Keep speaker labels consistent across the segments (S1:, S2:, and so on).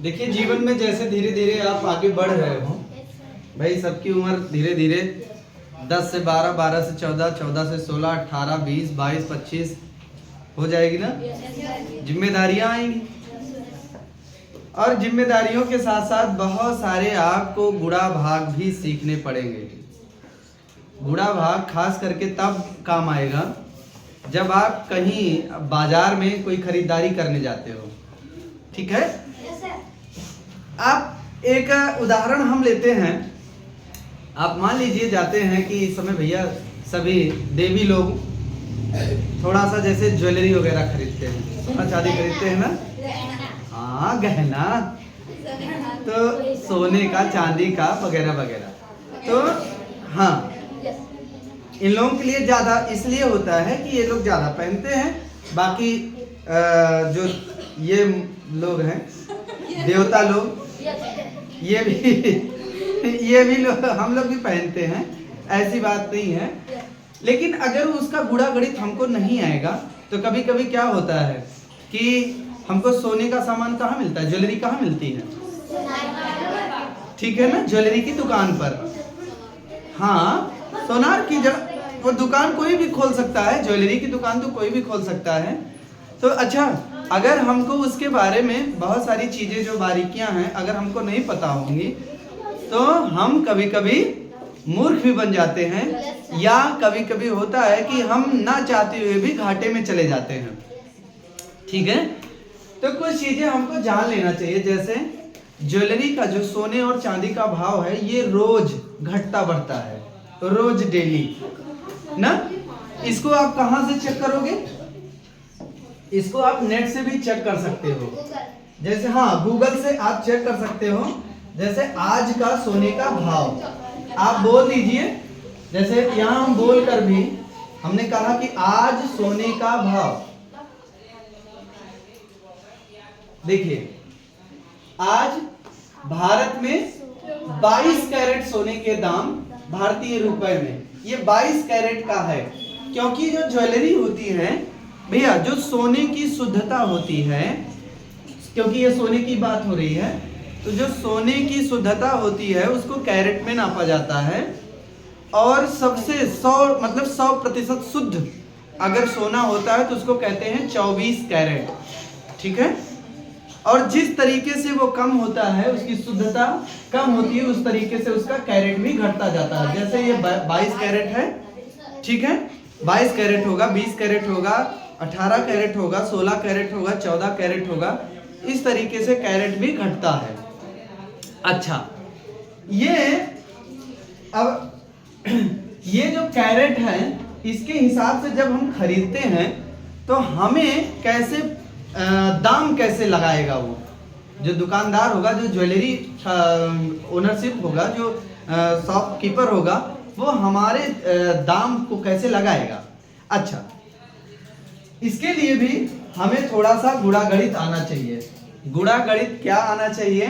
S1: देखिए, जीवन में जैसे धीरे धीरे आप आगे बढ़ रहे हो भाई, सबकी उम्र धीरे धीरे 10 से 12, 12 से 14, 14 से 16, 18, 20, 22, 25 हो जाएगी ना। जिम्मेदारियां आएंगी और जिम्मेदारियों के साथ साथ बहुत सारे आपको गुणा भाग भी सीखने पड़ेंगे। गुणा भाग खास करके तब काम आएगा जब आप कहीं बाजार में कोई खरीदारी करने जाते हो। ठीक है, आप एक उदाहरण हम लेते हैं। आप मान लीजिए जाते हैं कि इस समय भैया सभी देवी लोग थोड़ा सा जैसे ज्वेलरी वगैरह खरीदते हैं, सोना चांदी खरीदते हैं ना। हाँ, गहना तो सोने का, चांदी का वगैरह वगैरह। तो हाँ, इन लोगों के लिए ज्यादा इसलिए होता है कि ये लोग ज्यादा पहनते हैं। बाकी जो ये लोग हैं देवता लोग, ये भी लोग, हम लोग भी पहनते हैं, ऐसी बात नहीं है। लेकिन अगर उसका गुणा गणित हमको नहीं आएगा तो कभी कभी क्या होता है कि हमको सोने का सामान कहाँ मिलता है, ज्वेलरी कहाँ मिलती है, ठीक है ना, ज्वेलरी की दुकान पर। हाँ, सोनार की जगह वो दुकान कोई भी खोल सकता है, ज्वेलरी की दुकान तो कोई भी खोल सकता है। तो अच्छा, अगर हमको उसके बारे में बहुत सारी चीजें जो बारीकियां हैं अगर हमको नहीं पता होंगी तो हम कभी कभी मूर्ख भी बन जाते हैं, या कभी कभी होता है कि हम ना चाहते हुए भी घाटे में चले जाते हैं। ठीक है, तो कुछ चीजें हमको जान लेना चाहिए। जैसे ज्वेलरी का जो सोने और चांदी का भाव है ये रोज घटता बढ़ता है, रोज डेली ना। इसको आप कहां से चेक करोगे? इसको आप नेट से भी चेक कर सकते हो। जैसे हाँ, गूगल से आप चेक कर सकते हो। जैसे आज का सोने का भाव आप बोल दीजिए। जैसे यहाँ हम बोल कर भी हमने कहा कि आज सोने का भाव, देखिए आज भारत में 22 कैरेट सोने के दाम भारतीय रुपए में, ये 22 कैरेट का है। क्योंकि जो ज्वेलरी होती है भैया, जो सोने की शुद्धता होती है, क्योंकि ये सोने की बात हो रही है, तो जो सोने की शुद्धता होती है उसको कैरेट में नापा जाता है। और सबसे 100% शुद्ध अगर सोना होता है तो उसको कहते हैं 24 कैरेट। ठीक है, और जिस तरीके से वो कम होता है, उसकी शुद्धता कम होती है, उस तरीके से उसका कैरेट भी घटता जाता है। जैसे ये 22 कैरेट है, ठीक है, 22 कैरेट होगा, 20 कैरेट होगा, 18 कैरेट होगा, 16 कैरेट होगा, 14 कैरेट होगा, इस तरीके से कैरेट भी घटता है। अच्छा, ये अब ये जो कैरेट है इसके हिसाब से जब हम खरीदते हैं तो हमें कैसे दाम कैसे लगाएगा वो जो दुकानदार होगा, जो ज्वेलरी ओनरशिप होगा, जो शॉपकीपर होगा, वो हमारे दाम को कैसे लगाएगा। अच्छा, इसके लिए भी हमें थोड़ा सा गुणा गणित आना चाहिए। गुणा गणित क्या आना चाहिए?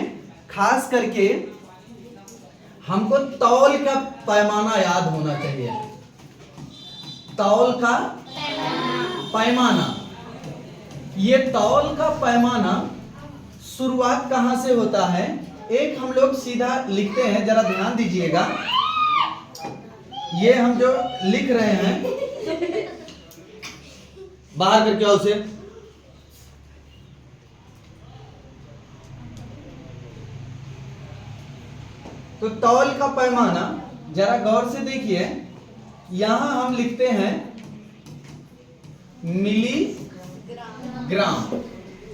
S1: खास करके हमको तौल का पैमाना याद होना चाहिए। तौल का पैमाना, ये तौल का पैमाना शुरुआत कहां से होता है? एक हम लोग सीधा लिखते हैं, जरा ध्यान दीजिएगा। ये हम जो लिख रहे हैं, बाहर करके आओ उसे। तो तौल का पैमाना जरा गौर से देखिए, यहां हम लिखते हैं मिलीग्राम।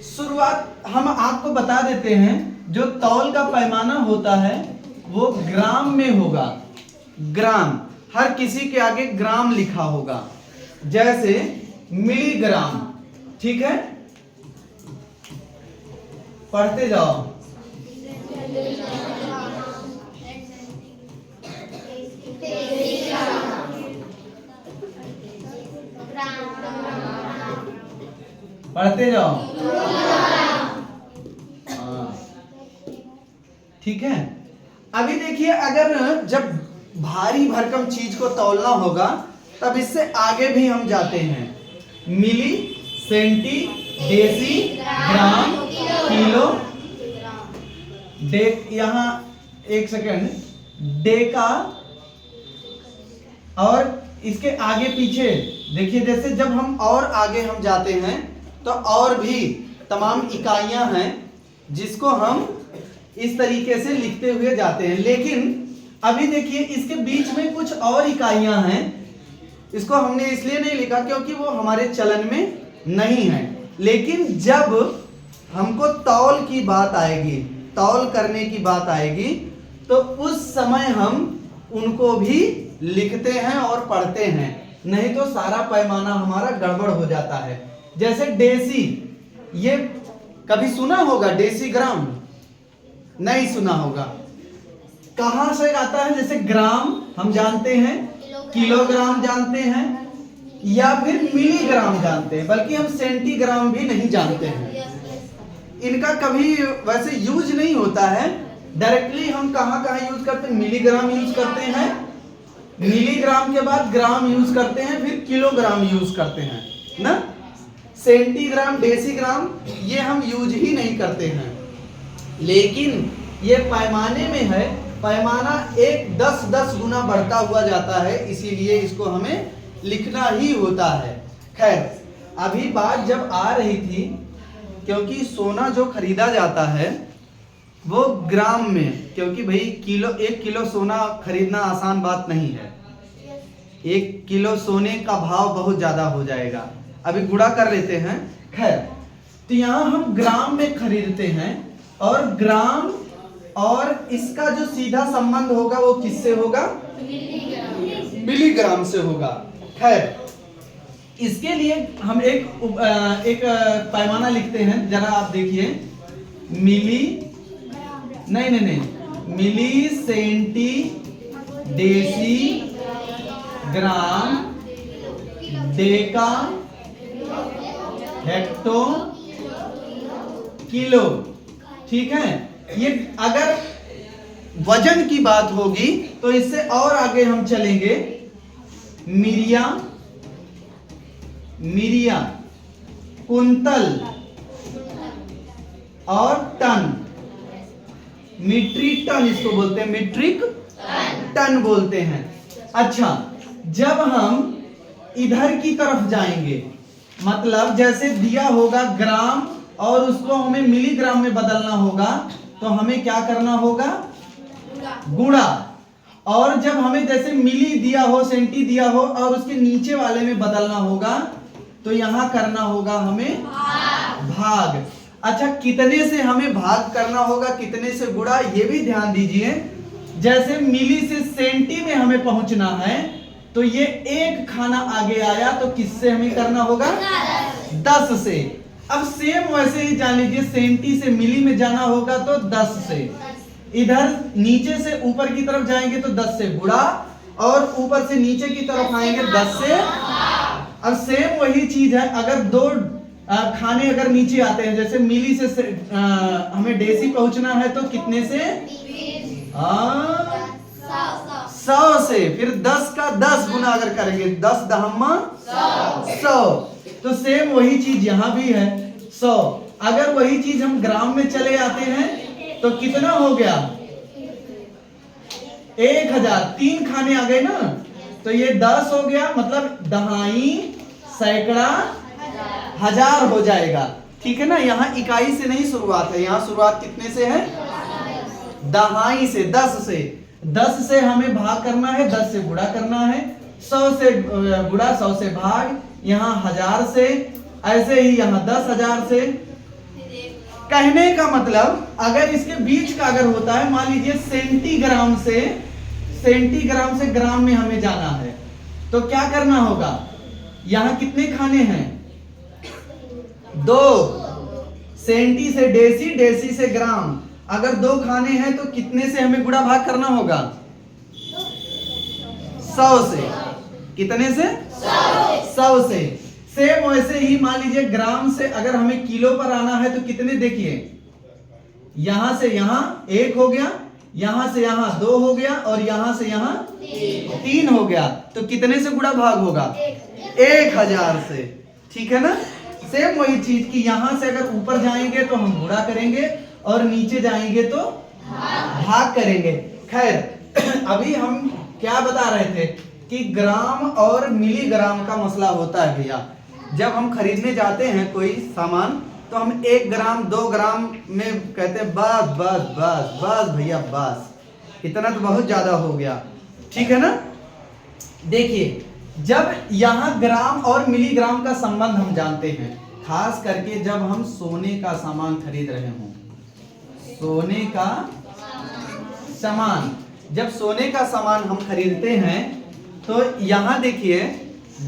S1: शुरुआत हम आपको बता देते हैं, जो तौल का पैमाना होता है वो ग्राम में होगा। ग्राम, हर किसी के आगे ग्राम लिखा होगा, जैसे मिलीग्राम। ठीक है, पढ़ते जाओ। पढ़ते जाओ। ठीक है, अभी देखिए, अगर जब भारी भरकम चीज को तौलना होगा तब इससे आगे भी हम जाते हैं। मिली, सेंटी, डेसी ग्राम किलो यहाँ एक सेकेंड, डेका और इसके आगे पीछे देखिए, जैसे जब हम और आगे हम जाते हैं तो और भी तमाम इकाइयां हैं जिसको हम इस तरीके से लिखते हुए जाते हैं। लेकिन अभी देखिए इसके बीच में कुछ और इकाइयां हैं, इसको हमने इसलिए नहीं लिखा क्योंकि वो हमारे चलन में नहीं है। लेकिन जब हमको तौल की बात आएगी, तौल करने की बात आएगी, तो उस समय हम उनको भी लिखते हैं और पढ़ते हैं, नहीं तो सारा पैमाना हमारा गड़बड़ हो जाता है। जैसे डेसी, ये कभी सुना होगा डेसी ग्राम? नहीं सुना होगा। कहां से आता है? जैसे ग्राम हम जानते हैं, किलोग्राम जानते हैं, या फिर मिलीग्राम जानते हैं, बल्कि हम सेंटीग्राम भी नहीं जानते हैं। इनका कभी वैसे यूज नहीं होता है। डायरेक्टली हम कहां कहां यूज करते हैं? मिलीग्राम यूज करते हैं, मिलीग्राम के बाद ग्राम यूज करते हैं, फिर किलोग्राम यूज करते हैं ना। सेंटीग्राम, डेसीग्राम ये हम यूज ही नहीं करते हैं। लेकिन ये पैमाने में है, पैमाना 10 गुना बढ़ता हुआ जाता है, इसीलिए इसको हमें लिखना ही होता है। खैर, अभी बात जब आ रही थी, क्योंकि सोना जो खरीदा जाता है वो ग्राम में, क्योंकि भाई एक किलो सोना खरीदना आसान बात नहीं है। 1 किलो सोने का भाव बहुत ज्यादा हो जाएगा। अभी गुणा कर लेते हैं। खैर, तो यहाँ हम ग्राम में खरीदते हैं, और ग्राम और इसका जो सीधा संबंध होगा वो किससे होगा? मिलीग्राम से होगा। खैर, इसके लिए हम एक पैमाना लिखते हैं, जरा आप देखिए। मिली सेंटी डेसी ग्राम डेका हेक्टो किलो। ठीक है, ये अगर वजन की बात होगी तो इससे और आगे हम चलेंगे। मिरिया, कुंतल और टन, मीट्रिक टन इसको बोलते हैं, मीट्रिक टन बोलते हैं। अच्छा, जब हम इधर की तरफ जाएंगे, मतलब जैसे दिया होगा ग्राम और उसको हमें मिलीग्राम में बदलना होगा, तो हमें क्या करना होगा? गुणा। और जब हमें जैसे मिली दिया हो, सेंटी दिया हो, और उसके नीचे वाले में बदलना होगा, तो यहां करना होगा हमें भाग। अच्छा, कितने से हमें भाग करना होगा, कितने से गुणा, ये भी ध्यान दीजिए। जैसे मिली से सेंटी में हमें पहुंचना है, तो ये एक खाना आगे आया, तो किससे हमें करना होगा? 10 से। अब सेम वैसे ही जान लीजिए, सेंटी से मिली में जाना होगा तो 10 से। इधर नीचे से ऊपर की तरफ जाएंगे तो 10 से गुणा, और ऊपर से नीचे की तरफ आएंगे 10 से। अब सेम वही चीज है, अगर 2 खाने अगर नीचे आते हैं, जैसे मिली से हमें डेसी पहुंचना है, तो कितने से? 100 से। फिर 10 का 10 गुना अगर करेंगे, 10 दहम्मा 100। तो सेम वही चीज यहां भी है, 100। अगर वही चीज हम ग्राम में चले आते हैं तो कितना हो गया? 1000। 3 खाने आ गए ना, तो ये 10 हो गया, मतलब दहाई, सैकड़ा, 1000 हो जाएगा। ठीक है ना। यहाँ इकाई से नहीं शुरुआत है, यहाँ शुरुआत कितने से है? दहाई से, 10 से। 10 से हमें भाग करना है, 10 से गुणा करना है, 100 से गुणा, 100 से भाग, यहाँ 1000 से, ऐसे ही यहाँ 10,000 से। कहने का मतलब, अगर इसके बीच का अगर होता है, मान लीजिए सेंटीग्राम से ग्राम में हमें जाना है, तो क्या करना होगा? यहाँ कितने खाने हैं? 2। सेंटी से डेसी, डेसी से ग्राम। अगर 2 खाने हैं तो कितने से हमें गुणा भाग करना होगा? 100 से। कितने से? 100 से। सेम वैसे ही मान लीजिए ग्राम से अगर हमें किलो पर आना है, तो कितने? देखिए, यहां से यहां 1 हो गया, यहां से यहां 2 हो गया, और यहां से यहां 3 हो गया। तो कितने से गुणा भाग होगा? 1000 से। ठीक है ना। सेम वही चीज कि यहां से अगर ऊपर जाएंगे तो हम गुणा करेंगे और नीचे जाएंगे तो भाग करेंगे। खैर अभी हम क्या बता रहे थे कि ग्राम और मिलीग्राम का मसला होता है भैया। जब हम खरीदने जाते हैं कोई सामान तो हम 1 ग्राम 2 ग्राम में कहते हैं बस बस बस बस भैया बस, इतना तो बहुत ज्यादा हो गया, ठीक है ना। देखिए जब यहाँ ग्राम और मिलीग्राम का संबंध हम जानते हैं, खास करके जब हम सोने का सामान खरीद रहे हों, सोने का सामान, जब सोने का सामान हम खरीदते हैं तो यहाँ देखिए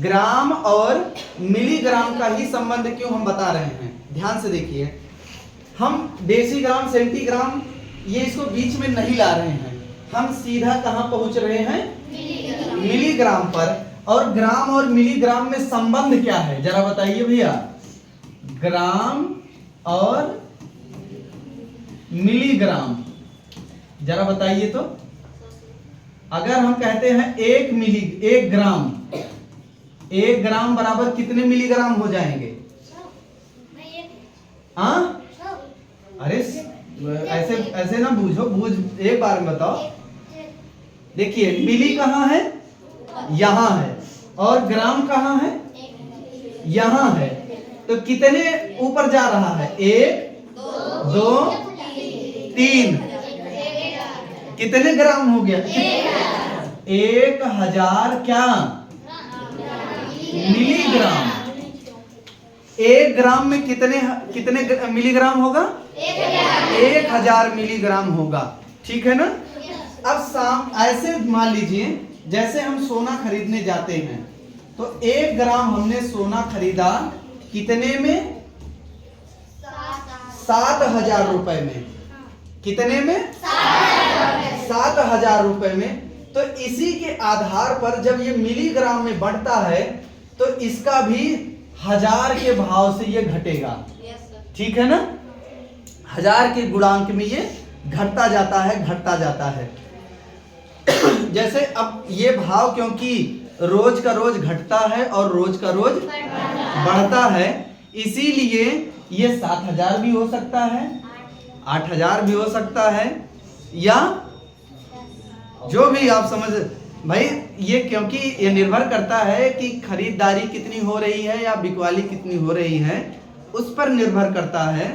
S1: ग्राम और मिलीग्राम का ही संबंध क्यों हम बता रहे हैं, ध्यान से देखिए। हम डेसीग्राम सेंटीग्राम ये इसको बीच में नहीं ला रहे हैं, हम सीधा कहां पहुंच रहे हैं, मिलीग्राम पर। और ग्राम और मिलीग्राम में संबंध क्या है जरा बताइए भैया। ग्राम और मिलीग्राम जरा बताइए तो। अगर हम कहते हैं 1 ग्राम बराबर कितने मिलीग्राम हो जाएंगे? हाँ अरे ऐसे ऐसे ना बूझो, बूझ एक बार में बताओ। देखिए मिली कहाँ है, यहाँ है, और ग्राम कहाँ है, यहाँ है। तो कितने ऊपर जा रहा है? 1 2 3, कितने ग्राम हो गया? 1000 क्या मिलीग्राम। 1 ग्राम में कितने कितने मिलीग्राम होगा? 1000 मिलीग्राम होगा, ठीक है ना। अब ऐसे मान लीजिए जैसे हम सोना खरीदने जाते हैं तो 1 ग्राम हमने सोना खरीदा कितने में? 7000 रुपए में। कितने में? 7000 रुपए में। तो इसी के आधार पर जब ये मिलीग्राम में बढ़ता है तो इसका भी 1000 के भाव से ये घटेगा, ठीक है ना। 1000 के गुणांक में ये घटता जाता है, घटता जाता है। जैसे अब ये भाव क्योंकि रोज का रोज घटता है और रोज का रोज बढ़ता है, इसीलिए ये 7000 भी हो सकता है, 8000 भी हो सकता है, या जो भी आप समझ भाई। ये क्योंकि ये निर्भर करता है कि खरीदारी कितनी हो रही है या बिकवाली कितनी हो रही है, उस पर निर्भर करता है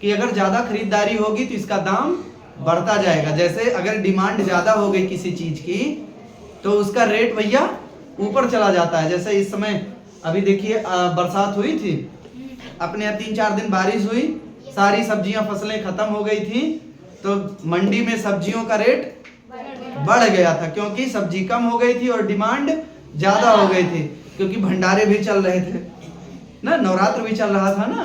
S1: कि अगर ज्यादा खरीदारी होगी तो इसका दाम बढ़ता जाएगा। जैसे अगर डिमांड ज्यादा हो गई किसी चीज की तो उसका रेट भैया ऊपर चला जाता है। जैसे इस समय अभी देखिए बरसात हुई थी, अपने यहाँ 3-4 दिन बारिश हुई, सारी सब्जियां फसलें खत्म हो गई थी, तो मंडी में सब्जियों का रेट बढ़ गया था क्योंकि सब्जी कम हो गई थी और डिमांड ज्यादा हो गई थी, क्योंकि भंडारे भी चल रहे थे ना, नवरात्र भी चल रहा था ना,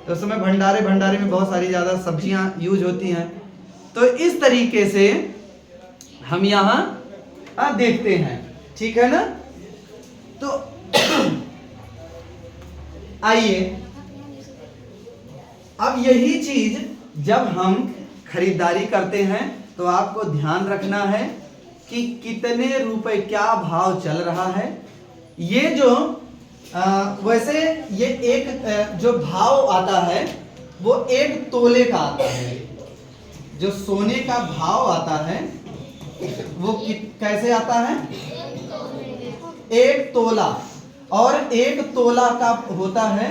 S1: तो उस समय भंडारे में बहुत सारी ज्यादा सब्जियां यूज होती हैं। तो इस तरीके से हम यहाँ देखते हैं, ठीक है ना। तो आइए अब यही चीज जब हम खरीदारी करते हैं तो आपको ध्यान रखना है कि कितने रुपए क्या भाव चल रहा है। ये जो वैसे ये एक जो भाव आता है वो 1 तोले का आता है। जो सोने का भाव आता है वो कैसे आता है? 1 तोला, और 1 तोला का होता है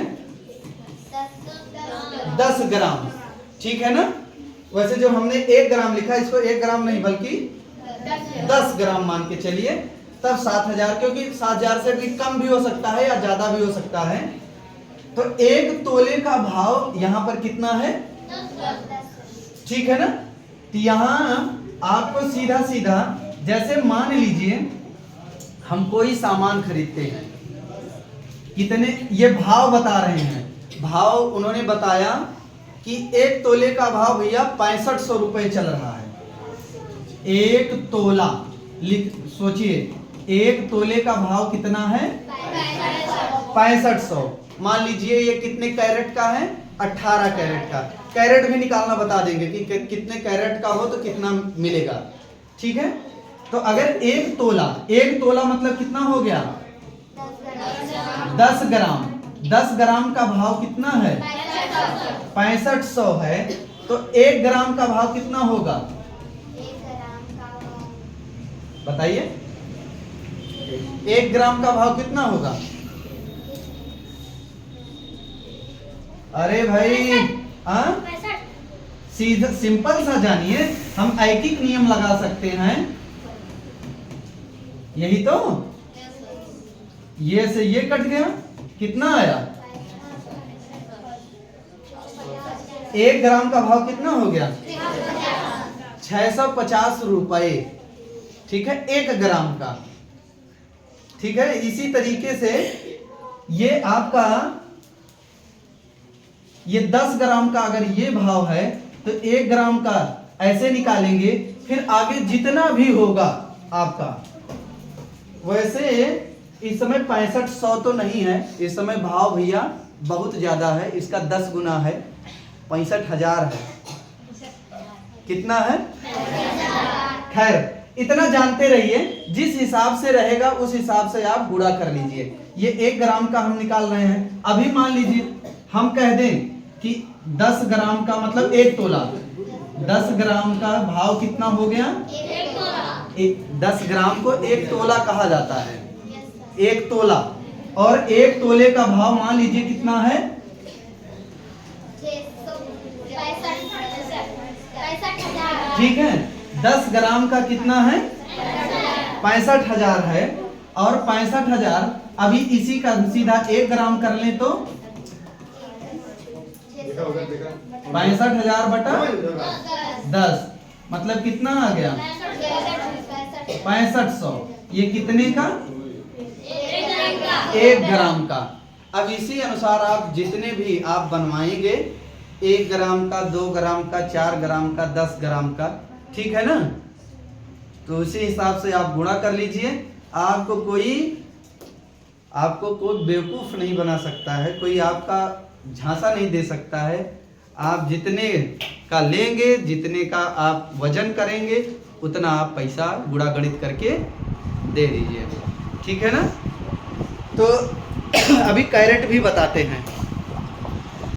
S1: 10 ग्राम, ठीक है ना। वैसे जो हमने 1 ग्राम लिखा, इसको 1 ग्राम नहीं बल्कि 10 ग्राम मान के चलिए, तब 7000, क्योंकि 7000 से भी कम भी हो सकता है या ज्यादा भी हो सकता है। तो 1 तोले का भाव यहां पर कितना है? ठीक है ना। तो यहां आपको सीधा सीधा, जैसे मान लीजिए हम कोई सामान खरीदते हैं, कितने ये भाव बता रहे हैं। भाव उन्होंने बताया कि 1 तोले का भाव भैया 6500 रुपए चल रहा है। 1 तोला सोचिए, 1 तोले का भाव कितना है? 6500। मान लीजिए ये कितने कैरेट का है? 18 कैरेट का। कैरेट भी निकालना बता देंगे कि कितने कैरेट का हो तो कितना मिलेगा, ठीक है। तो अगर 1 तोला मतलब कितना हो गया? 10 ग्राम। 10 ग्राम का भाव कितना है? 6500 है। तो 1 ग्राम का भाव कितना होगा? बताइए, 1 ग्राम का भाव कितना होगा? अरे भाई, सीधा सिंपल सा जानिए, हम ऐकिक नियम लगा सकते हैं। यही तो, ये से ये कट गया, कितना आया? 1 ग्राम का भाव कितना हो गया? 650 रुपए। ठीक है, 1 ग्राम का। ठीक है, इसी तरीके से ये आपका ये 10 ग्राम का अगर ये भाव है तो 1 ग्राम का ऐसे निकालेंगे, फिर आगे जितना भी होगा आपका। वैसे इस समय 6500 तो नहीं है, इस समय भाव भैया बहुत ज्यादा है, इसका 10 गुना है, 65,000 है। कितना है? खैर, इतना जानते रहिए, जिस हिसाब से रहेगा उस हिसाब से आप गुणा कर लीजिए। ये 1 ग्राम का हम निकाल रहे हैं। अभी मान लीजिए हम कह दें कि 10 ग्राम का मतलब 1 तोला, 10 ग्राम का भाव कितना हो गया? 10 ग्राम को 1 तोला कहा जाता है, 1 तोला। और 1 तोले का भाव मान लीजिए कितना है? 65,000। ठीक है, 10 ग्राम का कितना है? 65,000 है। और 65,000 अभी इसी का सीधा 1 ग्राम कर ले तो 65,000 बटा 10 मतलब कितना आ गया? 6500। ये कितने का? 1 ग्राम का। अब इसी अनुसार आप जितने भी आप बनवाएंगे, 1 ग्राम का, 2 ग्राम का, 4 ग्राम का, 10 ग्राम का, ठीक है ना? तो उसी हिसाब से आप गुणा कर लीजिए। आपको कोई बेवकूफ नहीं बना सकता है, कोई आपका झांसा नहीं दे सकता है। आप जितने का लेंगे, जितने का आप वजन करेंगे, उतना आप पैसा गुणा गणित करके दे दीजिए। ठीक है ना? तो अभी कैरेट भी बताते हैं।